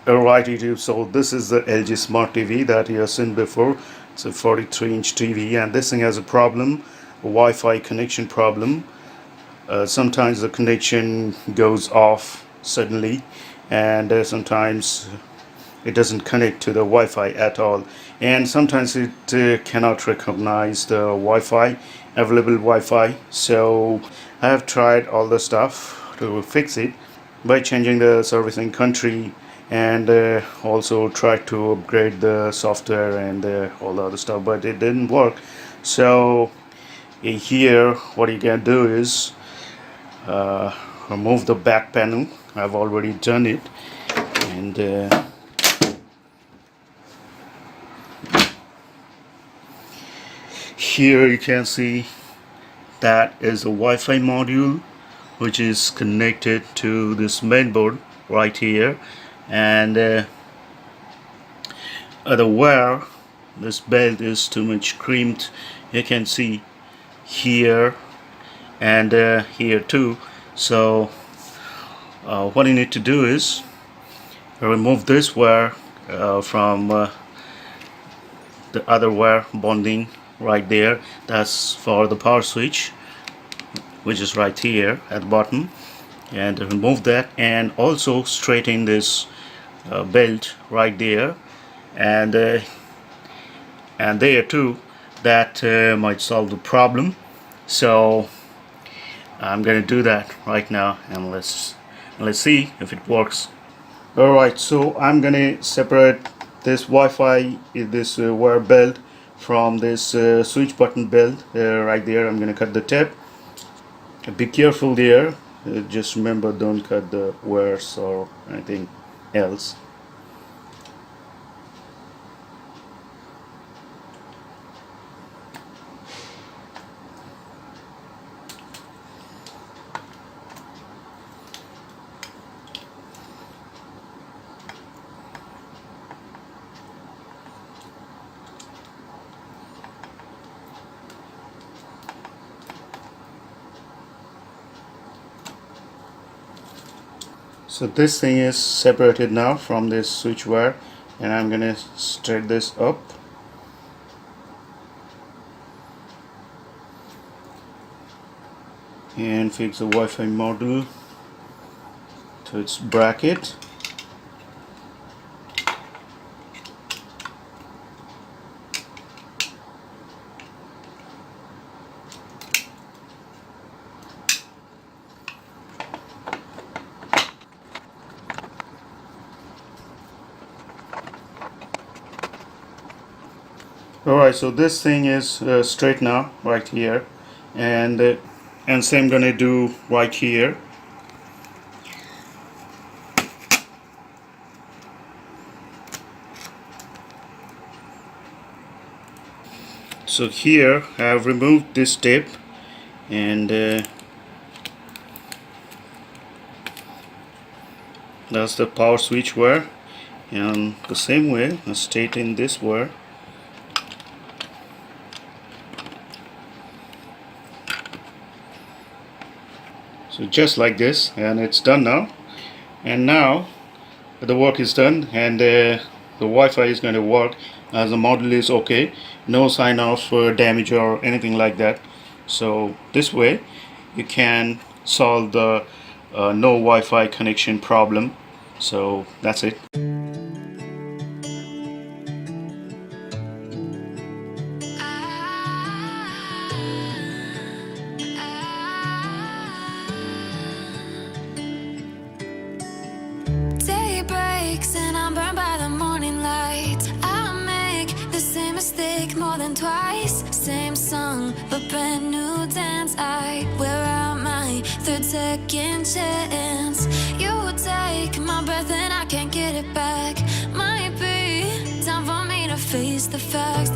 Alright YouTube, so this is the LG Smart TV that you have seen before. It's a 43-inch TV, and this thing has a problem, a Wi-Fi connection problem. Sometimes the connection goes off suddenly, and sometimes it doesn't connect to the Wi-Fi at all, and sometimes it cannot recognize the Wi-Fi, available Wi-Fi. So I have tried all the stuff to fix it by changing the servicing country, and also tried to upgrade the software and all the other stuff, but it didn't work. So here what you can do is remove the back panel. I've already done it, and here you can see that is a Wi-Fi module which is connected to this main board right here, and the wire, this belt is too much crimped. You can see here and here too. So what you need to do is remove this wire from the other wire bonding right there. That's for the power switch, which is right here at the bottom, and remove that, and also straighten this belt right there and there too. That might solve the problem. So I'm gonna do that right now, and let's see if it works. Alright, so I'm gonna separate this Wi-Fi, this wire belt, from this switch button belt right there. I'm gonna cut the tape. Be careful there. Just remember, don't cut the wires or anything else. So this thing is separated now from this switch wire, and I'm gonna straighten this up. And fix the Wi-Fi module to its bracket. Alright, so this thing is straight now right here, and same gonna do right here. So here I have removed this tape, and that's the power switch wire, and the same way I straighten this wire. So just like this, and it's done now. And now the work is done, and the Wi-Fi is going to work as the module is okay. No sign of damage or anything like that. So this way you can solve the no Wi-Fi connection problem. So that's it. And I'm burned by the morning light. I make the same mistake more than twice. Same song, but brand new dance. Where am I? Third, second chance. You take my breath and I can't get it back. Might be time for me to face the facts.